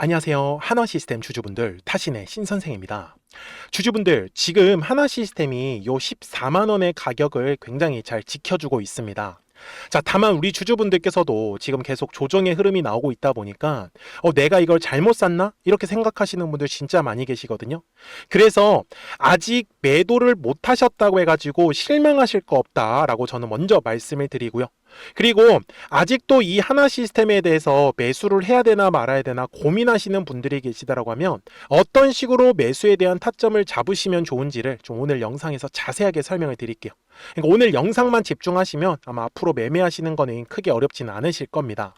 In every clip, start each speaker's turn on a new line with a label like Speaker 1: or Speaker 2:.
Speaker 1: 안녕하세요. 하나시스템 주주분들, 타신의 신선생입니다. 주주분들, 지금 하나시스템이 요 14만원의 가격을 굉장히 잘 지켜주고 있습니다. 자, 다만 우리 주주분들께서도 지금 계속 조정의 흐름이 나오고 있다 보니까 내가 이걸 잘못 샀나? 이렇게 생각하시는 분들 진짜 많이 계시거든요. 그래서 아직 매도를 못 하셨다고 해가지고 실망하실 거 없다라고 저는 먼저 말씀을 드리고요. 그리고 아직도 이 하나 시스템에 대해서 매수를 해야 되나 말아야 되나 고민하시는 분들이 계시다라고 하면 어떤 식으로 매수에 대한 타점을 잡으시면 좋은지를 좀 오늘 영상에서 자세하게 설명을 드릴게요. 그러니까 오늘 영상만 집중하시면 아마 앞으로 매매하시는 거는 크게 어렵지는 않으실 겁니다.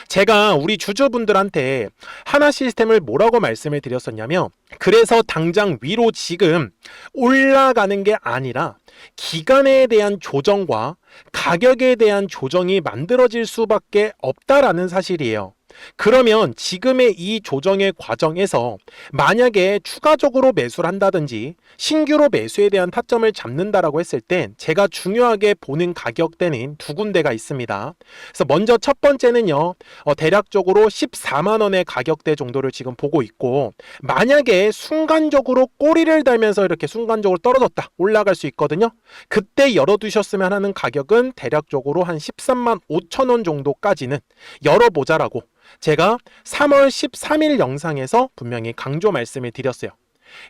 Speaker 1: 제가 우리 주주분들한테 하나 시스템을 뭐라고 말씀을 드렸었냐면, 그래서 당장 위로 지금 올라가는 게 아니라 기간에 대한 조정과 가격에 대한 조정이 만들어질 수밖에 없다라는 사실이에요. 그러면 지금의 이 조정의 과정에서 만약에 추가적으로 매수를 한다든지 신규로 매수에 대한 타점을 잡는다라고 했을 땐 제가 중요하게 보는 가격대는 두 군데가 있습니다. 그래서 먼저 첫 번째는요, 대략적으로 14만원의 가격대 정도를 지금 보고 있고, 만약에 순간적으로 꼬리를 달면서 이렇게 순간적으로 떨어졌다, 올라갈 수 있거든요. 그때 열어두셨으면 하는 가격은 대략적으로 한 13만 5천원 정도까지는 열어보자라고 제가 3월 13일 영상에서 분명히 강조 말씀을 드렸어요.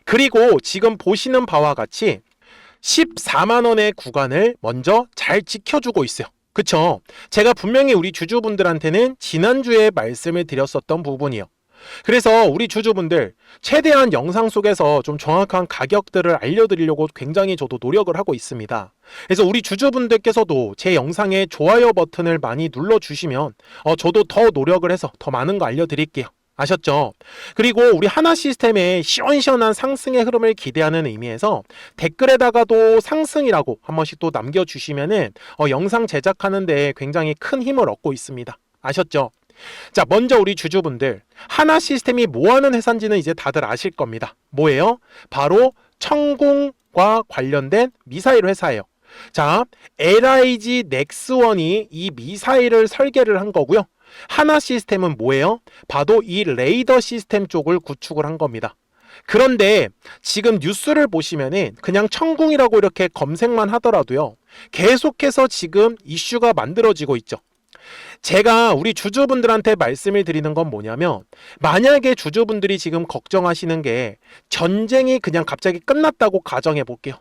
Speaker 1: 그리고 지금 보시는 바와 같이 14만원의 구간을 먼저 잘 지켜주고 있어요. 그쵸? 제가 분명히 우리 주주분들한테는 지난주에 말씀을 드렸었던 부분이요. 그래서 우리 주주분들 최대한 영상 속에서 좀 정확한 가격들을 알려드리려고 굉장히 저도 노력을 하고 있습니다. 그래서 우리 주주분들께서도 제 영상에 좋아요 버튼을 많이 눌러주시면 저도 더 노력을 해서 더 많은 거 알려드릴게요. 아셨죠? 그리고 우리 하나 시스템의 시원시원한 상승의 흐름을 기대하는 의미에서 댓글에다가도 상승이라고 한 번씩 또 남겨주시면은 영상 제작하는데 굉장히 큰 힘을 얻고 있습니다. 아셨죠? 자, 먼저 우리 주주분들, 하나 시스템이 뭐하는 회사인지는 이제 다들 아실 겁니다. 뭐예요? 바로 천궁과 관련된 미사일 회사예요. 자, LIG 넥스원이 이 미사일을 설계를 한 거고요. 하나 시스템은 뭐예요? 바로 이 레이더 시스템 쪽을 구축을 한 겁니다. 그런데 지금 뉴스를 보시면은 그냥 천궁이라고 이렇게 검색만 하더라도요, 계속해서 지금 이슈가 만들어지고 있죠. 제가 우리 주주분들한테 말씀을 드리는 건 뭐냐면, 만약에 주주분들이 지금 걱정하시는 게 전쟁이 그냥 갑자기 끝났다고 가정해 볼게요.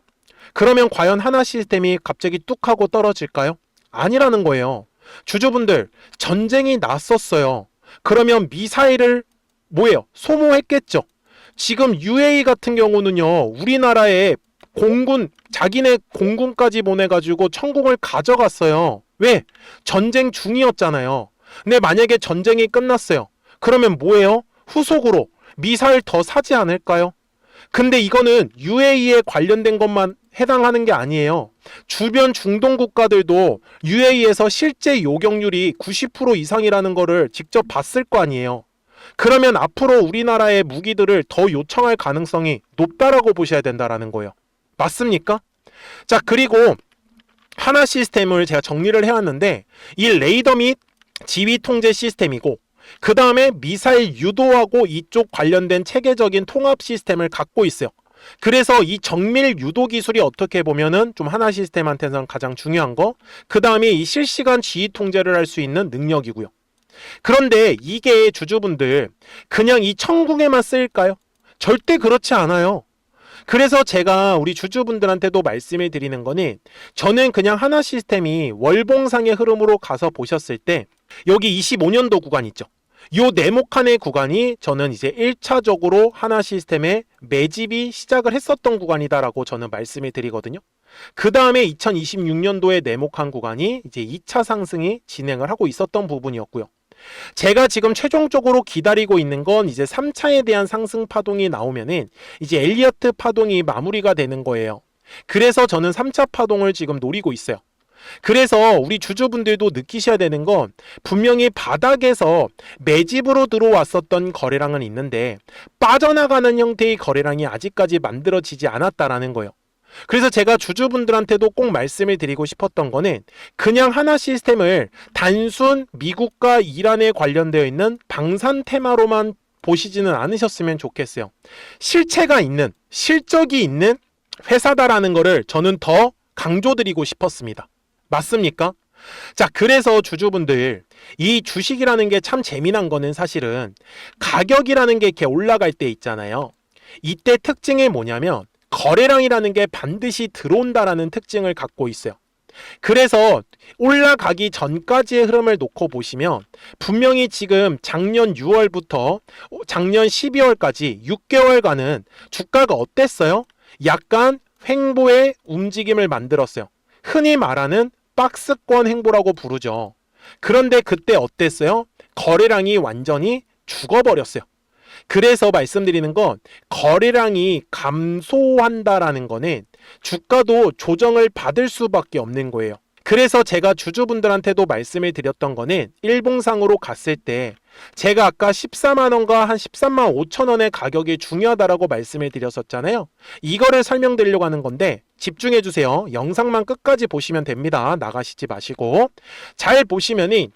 Speaker 1: 그러면 과연 하나 시스템이 갑자기 뚝 하고 떨어질까요? 아니라는 거예요. 주주분들, 전쟁이 났었어요. 그러면 미사일을 뭐예요? 소모했겠죠. 지금 UAE 같은 경우는요, 우리나라에 공군, 자기네 공군까지 보내가지고 천궁을 가져갔어요. 왜? 전쟁 중이었잖아요. 근데 만약에 전쟁이 끝났어요. 그러면 뭐예요? 후속으로 미사일 더 사지 않을까요? 근데 이거는 UAE에 관련된 것만 해당하는 게 아니에요. 주변 중동 국가들도 UAE에서 실제 요격률이 90% 이상이라는 거를 직접 봤을 거 아니에요. 그러면 앞으로 우리나라의 무기들을 더 요청할 가능성이 높다라고 보셔야 된다라는 거예요. 맞습니까? 자, 그리고 하나 시스템을 제가 정리를 해왔는데, 이 레이더 및 지휘 통제 시스템이고, 그 다음에 미사일 유도하고 이쪽 관련된 체계적인 통합 시스템을 갖고 있어요. 그래서 이 정밀 유도 기술이 어떻게 보면은 좀 하나 시스템한테는 가장 중요한 거, 그 다음에 이 실시간 지휘 통제를 할 수 있는 능력이고요. 그런데 이게 주주분들 그냥 이 천궁에만 쓰일까요? 절대 그렇지 않아요. 그래서 제가 우리 주주분들한테도 말씀을 드리는 거는, 저는 그냥 하나 시스템이 월봉상의 흐름으로 가서 보셨을 때 여기 25년도 구간 있죠. 요 네모칸의 구간이 저는 이제 1차적으로 하나 시스템의 매집이 시작을 했었던 구간이다라고 저는 말씀을 드리거든요. 그 다음에 2026년도에 네모칸 구간이 이제 2차 상승이 진행을 하고 있었던 부분이었고요. 제가 지금 최종적으로 기다리고 있는 건 이제 3차에 대한 상승 파동이 나오면은 이제 엘리어트 파동이 마무리가 되는 거예요. 그래서 저는 3차 파동을 지금 노리고 있어요. 그래서 우리 주주분들도 느끼셔야 되는 건, 분명히 바닥에서 매집으로 들어왔었던 거래량은 있는데 빠져나가는 형태의 거래량이 아직까지 만들어지지 않았다라는 거예요. 그래서 제가 주주분들한테도 꼭 말씀을 드리고 싶었던 거는, 그냥 하나 시스템을 단순 미국과 이란에 관련되어 있는 방산 테마로만 보시지는 않으셨으면 좋겠어요. 실체가 있는, 실적이 있는 회사다라는 거를 저는 더 강조드리고 싶었습니다. 맞습니까? 자, 그래서 주주분들, 이 주식이라는 게 참 재미난 거는 사실은 가격이라는 게 이렇게 올라갈 때 있잖아요. 이때 특징이 뭐냐면 거래량이라는 게 반드시 들어온다라는 특징을 갖고 있어요. 그래서 올라가기 전까지의 흐름을 놓고 보시면 분명히 지금 작년 6월부터 작년 12월까지 6개월간은 주가가 어땠어요? 약간 횡보의 움직임을 만들었어요. 흔히 말하는 박스권 횡보라고 부르죠. 그런데 그때 어땠어요? 거래량이 완전히 죽어버렸어요. 그래서 말씀드리는 건 거래량이 감소한다라는 거는 주가도 조정을 받을 수밖에 없는 거예요. 그래서 제가 주주분들한테도 말씀을 드렸던 거는 일봉상으로 갔을 때 제가 아까 14만 원과 한 13만 5천 원의 가격이 중요하다라고 말씀을 드렸었잖아요. 이거를 설명드리려고 하는 건데 집중해 주세요. 영상만 끝까지 보시면 됩니다. 나가시지 마시고. 잘 보시면은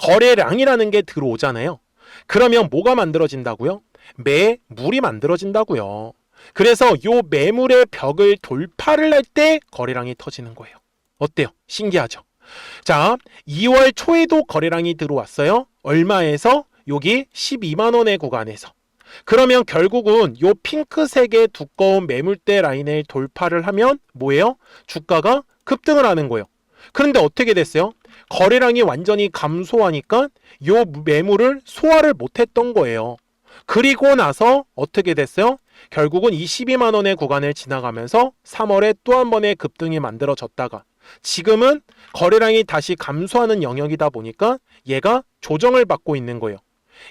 Speaker 1: 거래량이라는 게 들어오잖아요. 그러면 뭐가 만들어진다고요? 매물이 만들어진다고요. 그래서 요 매물의 벽을 돌파를 할 때 거래량이 터지는 거예요. 어때요? 신기하죠? 자, 2월 초에도 거래량이 들어왔어요. 얼마에서? 여기 12만 원의 구간에서. 그러면 결국은 요 핑크색의 두꺼운 매물대 라인을 돌파를 하면 뭐예요? 주가가 급등을 하는 거예요. 그런데 어떻게 됐어요? 거래량이 완전히 감소하니까 요 매물을 소화를 못했던 거예요. 그리고 나서 어떻게 됐어요? 결국은 22만 원의 구간을 지나가면서 3월에 또 한 번의 급등이 만들어졌다가 지금은 거래량이 다시 감소하는 영역이다 보니까 얘가 조정을 받고 있는 거예요.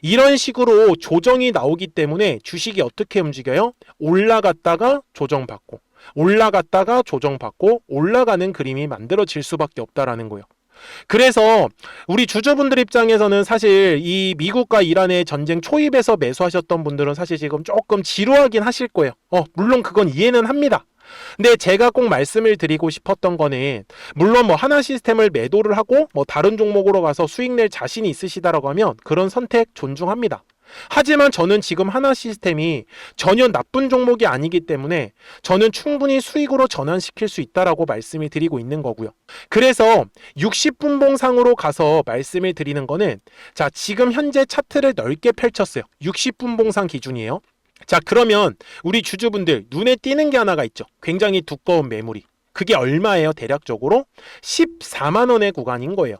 Speaker 1: 이런 식으로 조정이 나오기 때문에 주식이 어떻게 움직여요? 올라갔다가 조정받고 올라갔다가 조정받고 올라가는 그림이 만들어질 수밖에 없다라는 거예요. 그래서 우리 주주분들 입장에서는 사실 이 미국과 이란의 전쟁 초입에서 매수하셨던 분들은 사실 지금 조금 지루하긴 하실 거예요. 물론 그건 이해는 합니다. 근데 제가 꼭 말씀을 드리고 싶었던 거는 물론 뭐 하나 시스템을 매도를 하고 뭐 다른 종목으로 가서 수익 낼 자신이 있으시다라고 하면 그런 선택 존중합니다. 하지만 저는 지금 하나 시스템이 전혀 나쁜 종목이 아니기 때문에 저는 충분히 수익으로 전환시킬 수 있다라고 말씀을 드리고 있는 거고요. 그래서 60분봉상으로 가서 말씀을 드리는 거는 자, 지금 현재 차트를 넓게 펼쳤어요. 60분봉상 기준이에요. 자, 그러면 우리 주주분들 눈에 띄는 게 하나가 있죠. 굉장히 두꺼운 매물이. 그게 얼마예요? 대략적으로 14만 원의 구간인 거예요.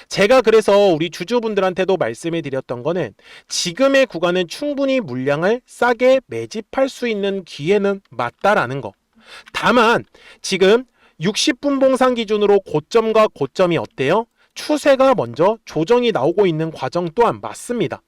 Speaker 1: 제가 그래서 우리 주주분들한테도 말씀을 드렸던 거는 지금의 구간은 충분히 물량을 싸게 매집할 수 있는 기회는 맞다라는 거. 다만 지금 60분 봉상 기준으로 고점과 고점이 어때요? 추세가 먼저 조정이 나오고 있는 과정 또한 맞습니다.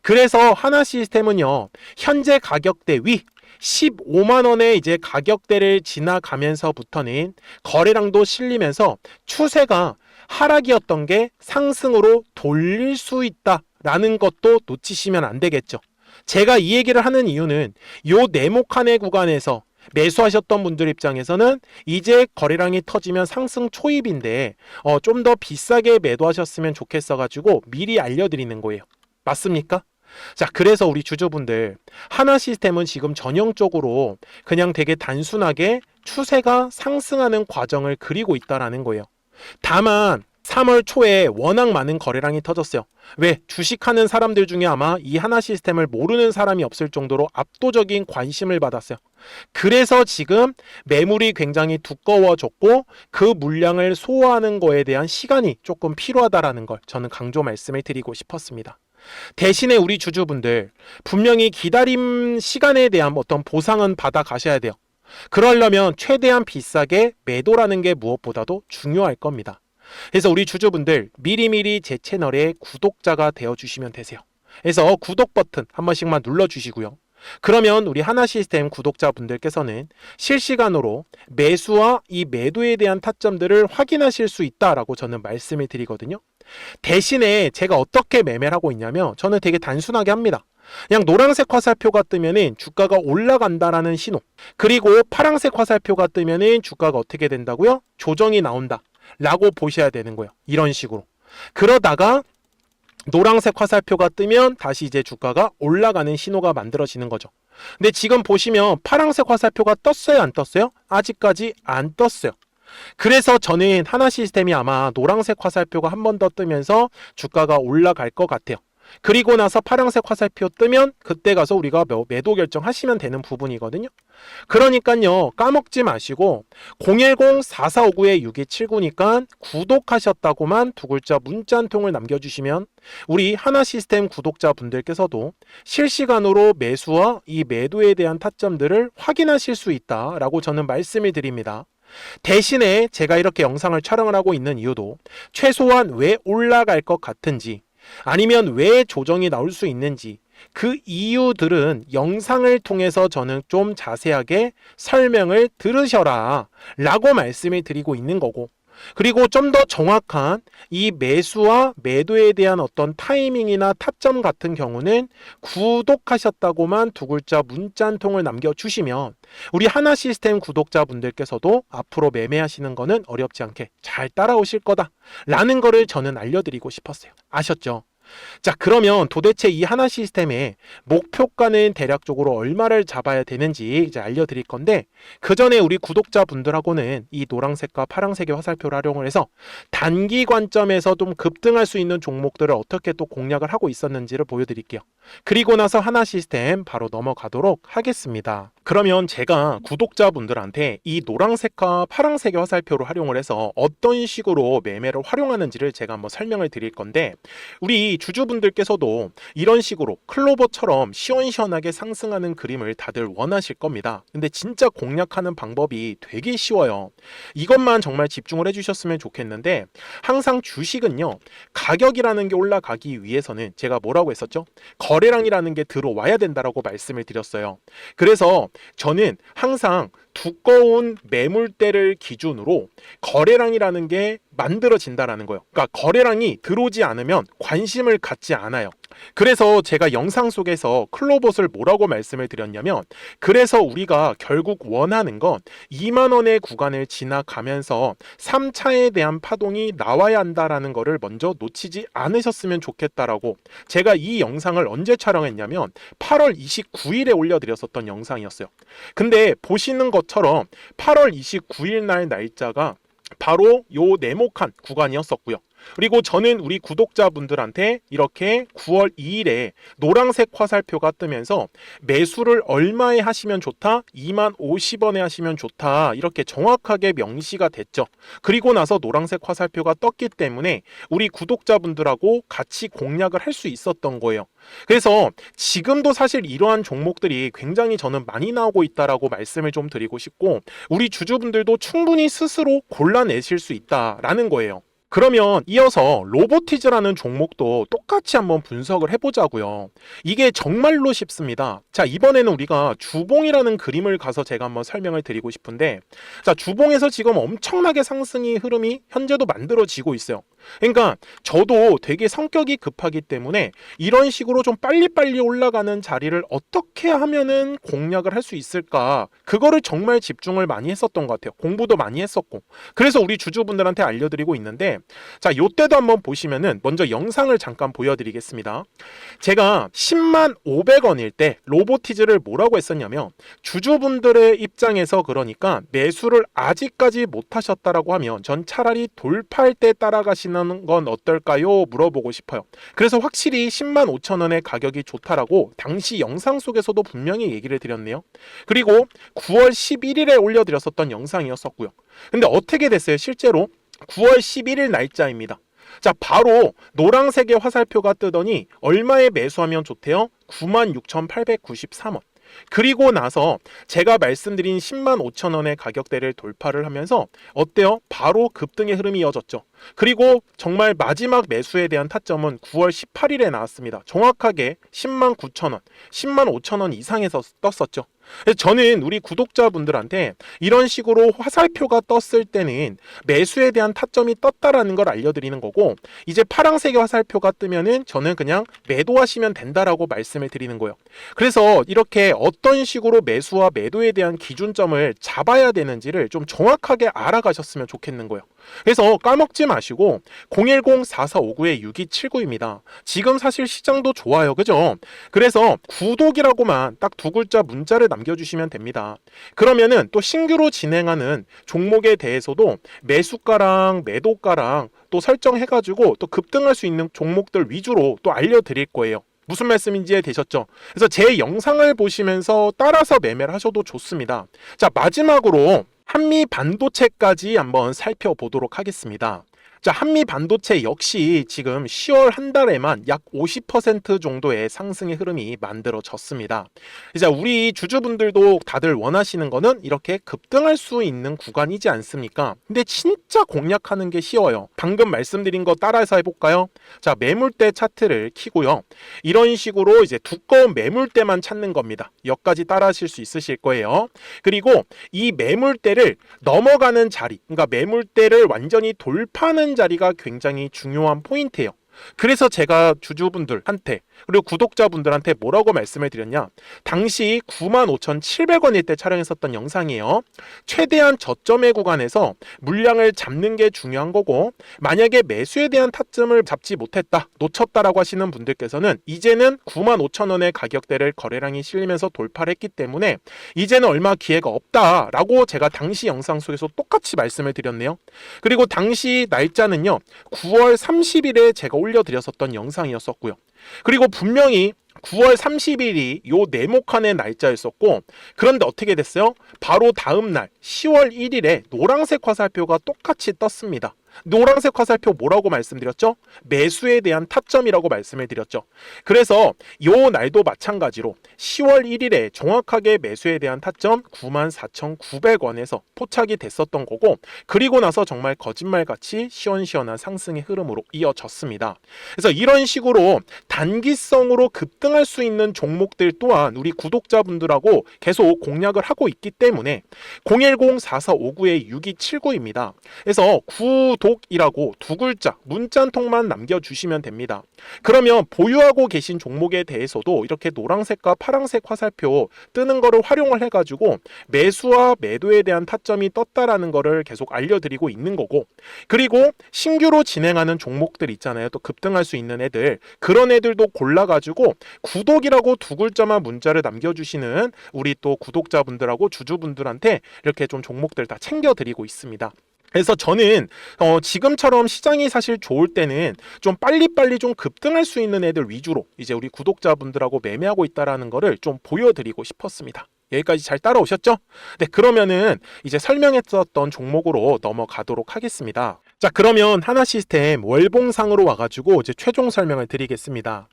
Speaker 1: 그래서 하나 시스템은요, 현재 가격대 위 15만 원의 이제 가격대를 지나가면서부터는 거래량도 실리면서 추세가 하락이었던 게 상승으로 돌릴 수 있다라는 것도 놓치시면 안 되겠죠. 제가 이 얘기를 하는 이유는 요 네모칸의 구간에서 매수하셨던 분들 입장에서는 이제 거래량이 터지면 상승 초입인데 좀 더 비싸게 매도하셨으면 좋겠어 가지고 미리 알려드리는 거예요. 맞습니까? 자, 그래서 우리 주주분들 하나 시스템은 지금 전형적으로 그냥 되게 단순하게 추세가 상승하는 과정을 그리고 있다라는 거예요. 다만 3월 초에 워낙 많은 거래량이 터졌어요. 왜? 주식하는 사람들 중에 아마 이 하나 시스템을 모르는 사람이 없을 정도로 압도적인 관심을 받았어요. 그래서 지금 매물이 굉장히 두꺼워졌고 그 물량을 소화하는 거에 대한 시간이 조금 필요하다라는 걸 저는 강조 말씀을 드리고 싶었습니다. 대신에 우리 주주분들 분명히 기다림 시간에 대한 어떤 보상은 받아 가셔야 돼요. 그러려면 최대한 비싸게 매도라는 게 무엇보다도 중요할 겁니다. 그래서 우리 주주분들 미리미리 제 채널에 구독자가 되어주시면 되세요. 그래서 구독 버튼 한 번씩만 눌러주시고요. 그러면 우리 하나 시스템 구독자분들께서는 실시간으로 매수와 이 매도에 대한 타점들을 확인하실 수 있다라고 저는 말씀을 드리거든요. 대신에 제가 어떻게 매매를 하고 있냐면 저는 되게 단순하게 합니다. 그냥 노란색 화살표가 뜨면은 주가가 올라간다라는 신호, 그리고 파란색 화살표가 뜨면은 주가가 어떻게 된다고요? 조정이 나온다 라고 보셔야 되는 거예요. 이런 식으로. 그러다가 노란색 화살표가 뜨면 다시 이제 주가가 올라가는 신호가 만들어지는 거죠. 근데 지금 보시면 파란색 화살표가 떴어요, 안 떴어요? 아직까지 안 떴어요. 그래서 저는 하나시스템이 아마 노란색 화살표가 한 번 더 뜨면서 주가가 올라갈 것 같아요. 그리고 나서 파란색 화살표 뜨면 그때 가서 우리가 매도 결정하시면 되는 부분이거든요. 그러니까요, 까먹지 마시고 010-4459-6279니까 구독하셨다고만 두 글자 문자 한 통을 남겨주시면 우리 하나시스템 구독자분들께서도 실시간으로 매수와 이 매도에 대한 타점들을 확인하실 수 있다라고 저는 말씀을 드립니다. 대신에 제가 이렇게 영상을 촬영을 하고 있는 이유도 최소한 왜 올라갈 것 같은지 아니면 왜 조정이 나올 수 있는지 그 이유들은 영상을 통해서 저는 좀 자세하게 설명을 들으셔라 라고 말씀을 드리고 있는 거고, 그리고 좀 더 정확한 이 매수와 매도에 대한 어떤 타이밍이나 타점 같은 경우는 구독하셨다고만 두 글자 문자 한 통을 남겨주시면 우리 하나시스템 구독자분들께서도 앞으로 매매하시는 거는 어렵지 않게 잘 따라오실 거다 라는 거를 저는 알려드리고 싶었어요. 아셨죠? 자, 그러면 도대체 이 하나 시스템의 목표가는 대략적으로 얼마를 잡아야 되는지 이제 알려드릴 건데, 그 전에 우리 구독자분들하고는 이 노란색과 파란색의 화살표를 활용을 해서 단기 관점에서 좀 급등할 수 있는 종목들을 어떻게 또 공략을 하고 있었는지를 보여드릴게요. 그리고 나서 하나 시스템 바로 넘어가도록 하겠습니다. 그러면 제가 구독자분들한테 이 노란색과 파란색의 화살표를 활용을 해서 어떤 식으로 매매를 활용하는지를 제가 한번 설명을 드릴 건데, 우리 주주분들께서도 이런 식으로 클로버처럼 시원시원하게 상승하는 그림을 다들 원하실 겁니다. 근데 진짜 공략하는 방법이 되게 쉬워요. 이것만 정말 집중을 해주셨으면 좋겠는데, 항상 주식은요, 가격이라는 게 올라가기 위해서는 제가 뭐라고 했었죠? 거래량이라는 게 들어와야 된다라고 말씀을 드렸어요. 그래서 저는 항상 두꺼운 매물대를 기준으로 거래량이라는 게 만들어진다라는 거예요. 그러니까 거래량이 들어오지 않으면 관심을 갖지 않아요. 그래서 제가 영상 속에서 클로봇을 뭐라고 말씀을 드렸냐면, 그래서 우리가 결국 원하는 건 2만 원의 구간을 지나가면서 3차에 대한 파동이 나와야 한다라는 거를 먼저 놓치지 않으셨으면 좋겠다라고 제가 이 영상을 언제 촬영했냐면 8월 29일에 올려드렸었던 영상이었어요. 근데 보시는 것처럼 8월 29일 날 날짜가 바로 요 네모칸 구간이었었고요. 그리고 저는 우리 구독자분들한테 이렇게 9월 2일에 노란색 화살표가 뜨면서 매수를 얼마에 하시면 좋다? 2만 50원에 하시면 좋다. 이렇게 정확하게 명시가 됐죠. 그리고 나서 노란색 화살표가 떴기 때문에 우리 구독자분들하고 같이 공략을 할 수 있었던 거예요. 그래서 지금도 사실 이러한 종목들이 굉장히 저는 많이 나오고 있다라고 말씀을 좀 드리고 싶고, 우리 주주분들도 충분히 스스로 골라내실 수 있다라는 거예요. 그러면 이어서 로보티즈라는 종목도 똑같이 한번 분석을 해보자고요. 이게 정말로 쉽습니다. 자, 이번에는 우리가 주봉이라는 그림을 가서 제가 한번 설명을 드리고 싶은데, 자, 주봉에서 지금 엄청나게 상승이 흐름이 현재도 만들어지고 있어요. 그러니까 저도 되게 성격이 급하기 때문에 이런 식으로 좀 빨리빨리 올라가는 자리를 어떻게 하면은 공략을 할 수 있을까, 그거를 정말 집중을 많이 했었던 것 같아요. 공부도 많이 했었고. 그래서 우리 주주분들한테 알려드리고 있는데, 자, 요때도 한번 보시면은 먼저 영상을 잠깐 보여드리겠습니다. 제가 10만 500원일 때 로보티즈를 뭐라고 했었냐면, 주주분들의 입장에서 그러니까 매수를 아직까지 못 하셨다라고 하면 전 차라리 돌파할 때 따라가시는 건 어떨까요? 물어보고 싶어요. 그래서 확실히 10만 5천 원의 가격이 좋다라고 당시 영상 속에서도 분명히 얘기를 드렸네요. 그리고 9월 11일에 올려드렸었던 영상이었었고요. 근데 어떻게 됐어요? 실제로 9월 11일 날짜입니다. 자, 바로 노란색의 화살표가 뜨더니 얼마에 매수하면 좋대요? 96,893원. 그리고 나서 제가 말씀드린 10만 5천 원의 가격대를 돌파를 하면서 어때요? 바로 급등의 흐름이 이어졌죠. 그리고 정말 마지막 매수에 대한 타점은 9월 18일에 나왔습니다. 정확하게 10만 9천 원, 10만 5천 원 이상에서 떴었죠. 저는 우리 구독자분들한테 이런 식으로 화살표가 떴을 때는 매수에 대한 타점이 떴다라는 걸 알려드리는 거고, 이제 파란색의 화살표가 뜨면은 저는 그냥 매도하시면 된다라고 말씀을 드리는 거예요. 그래서 이렇게 어떤 식으로 매수와 매도에 대한 기준점을 잡아야 되는지를 좀 정확하게 알아가셨으면 좋겠는 거예요. 그래서 까먹지 마시고 010-4459-6279입니다. 지금 사실 시장도 좋아요. 그죠? 그래서 구독이라고만 딱 두 글자 문자를 남겨주시면 됩니다. 그러면은 또 신규로 진행하는 종목에 대해서도 매수가랑 매도가랑 또 설정해가지고 또 급등할 수 있는 종목들 위주로 또 알려드릴 거예요. 무슨 말씀인지 이해되셨죠? 그래서 제 영상을 보시면서 따라서 매매를 하셔도 좋습니다. 자, 마지막으로 한미 반도체까지 한번 살펴보도록 하겠습니다. 자, 한미 반도체 역시 지금 10월 한 달에만 약 50% 정도의 상승의 흐름이 만들어졌습니다. 이제 우리 주주분들도 다들 원하시는 거는 이렇게 급등할 수 있는 구간이지 않습니까? 근데 진짜 공략하는 게 쉬워요. 방금 말씀드린 거 따라해서 해볼까요? 자, 매물대 차트를 키고요. 이런 식으로 이제 두꺼운 매물대만 찾는 겁니다. 여기까지 따라하실 수 있으실 거예요. 그리고 이 매물대를 넘어가는 자리, 그러니까 매물대를 완전히 돌파하는 자리가 굉장히 중요한 포인트예요. 그래서 제가 주주분들한테 그리고 구독자분들한테 뭐라고 말씀을 드렸냐, 당시 95,700원일 때 촬영했었던 영상이에요. 최대한 저점의 구간에서 물량을 잡는 게 중요한 거고, 만약에 매수에 대한 타점을 잡지 못했다, 놓쳤다라고 하시는 분들께서는 이제는 95,000원의 가격대를 거래량이 실리면서 돌파를 했기 때문에 이제는 얼마 기회가 없다라고 제가 당시 영상 속에서 똑같이 말씀을 드렸네요. 그리고 당시 날짜는요, 9월 30일에 제가 올려드렸었던 영상이었었고요. 그리고 분명히 9월 30일이 요 네모칸의 날짜였었고, 그런데 어떻게 됐어요? 바로 다음 날 10월 1일에 노란색 화살표가 똑같이 떴습니다. 노란색 화살표 뭐라고 말씀드렸죠? 매수에 대한 타점이라고 말씀을 드렸죠. 그래서 요 날도 마찬가지로 10월 1일에 정확하게 매수에 대한 타점 94,900원에서 포착이 됐었던 거고, 그리고 나서 정말 거짓말같이 시원시원한 상승의 흐름으로 이어졌습니다. 그래서 이런 식으로 단기성으로 급등할 수 있는 종목들 또한 우리 구독자분들하고 계속 공략을 하고 있기 때문에 010-4459-6279입니다. 그래서 구독이라고 두 글자 문자 한 통만 남겨주시면 됩니다. 그러면 보유하고 계신 종목에 대해서도 이렇게 노란색과 파란색 화살표 뜨는 거를 활용을 해가지고 매수와 매도에 대한 타점이 떴다라는 거를 계속 알려드리고 있는 거고, 그리고 신규로 진행하는 종목들 있잖아요. 또 급등할 수 있는 애들, 그런 애들도 골라가지고 구독이라고 두 글자만 문자를 남겨주시는 우리 또 구독자분들하고 주주분들한테 이렇게 좀 종목들 다 챙겨드리고 있습니다. 그래서 저는 지금처럼 시장이 사실 좋을 때는 좀 빨리빨리 좀 급등할 수 있는 애들 위주로 이제 우리 구독자분들하고 매매하고 있다라는 거를 좀 보여드리고 싶었습니다. 여기까지 잘 따라오셨죠? 네, 그러면은 이제 설명했었던 종목으로 넘어가도록 하겠습니다. 자, 그러면 하나시스템 월봉상으로 와가지고 이제 최종 설명을 드리겠습니다.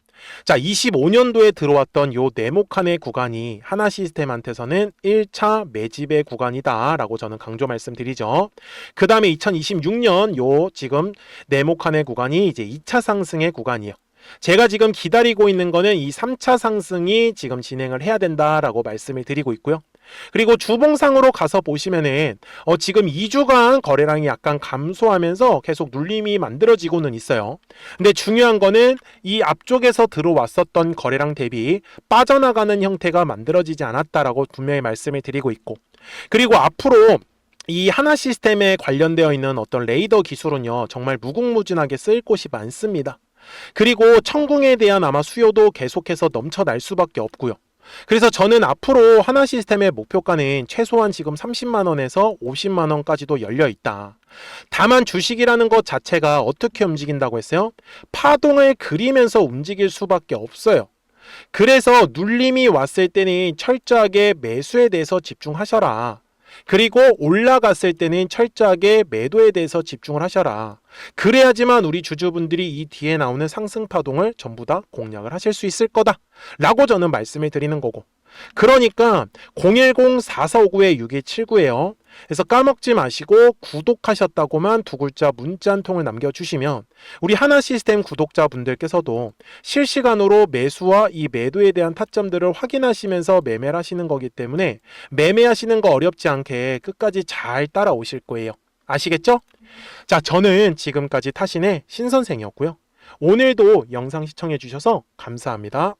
Speaker 1: 자, 25년도에 들어왔던 요 네모칸의 구간이 하나시스템한테서는 1차 매집의 구간이다 라고 저는 강조 말씀드리죠. 그 다음에 2026년 요 지금 네모칸의 구간이 이제 2차 상승의 구간이에요. 제가 지금 기다리고 있는 거는 이 3차 상승이 지금 진행을 해야 된다라고 말씀을 드리고 있고요. 그리고 주봉상으로 가서 보시면은 지금 2주간 거래량이 약간 감소하면서 계속 눌림이 만들어지고는 있어요. 근데 중요한 거는 이 앞쪽에서 들어왔었던 거래량 대비 빠져나가는 형태가 만들어지지 않았다라고 분명히 말씀을 드리고 있고, 그리고 앞으로 이 하나시스템에 관련되어 있는 어떤 레이더 기술은요, 정말 무궁무진하게 쓰일 곳이 많습니다. 그리고 천궁에 대한 아마 수요도 계속해서 넘쳐날 수밖에 없고요. 그래서 저는 앞으로 하나시스템의 목표가는 최소한 지금 30만원에서 50만원까지도 열려있다. 다만 주식이라는 것 자체가 어떻게 움직인다고 했어요? 파동을 그리면서 움직일 수밖에 없어요. 그래서 눌림이 왔을 때는 철저하게 매수에 대해서 집중하셔라. 그리고 올라갔을 때는 철저하게 매도에 대해서 집중을 하셔라. 그래야지만 우리 주주분들이 이 뒤에 나오는 상승 파동을 전부 다 공략을 하실 수 있을 거다 라고 저는 말씀을 드리는 거고, 그러니까 010-4459-6279예요. 그래서 까먹지 마시고 구독하셨다고만 두 글자 문자 한 통을 남겨주시면 우리 하나시스템 구독자분들께서도 실시간으로 매수와 이 매도에 대한 타점들을 확인하시면서 매매를 하시는 거기 때문에 매매하시는 거 어렵지 않게 끝까지 잘 따라오실 거예요. 아시겠죠? 자, 저는 지금까지 타신의 신선생이었고요. 오늘도 영상 시청해 주셔서 감사합니다.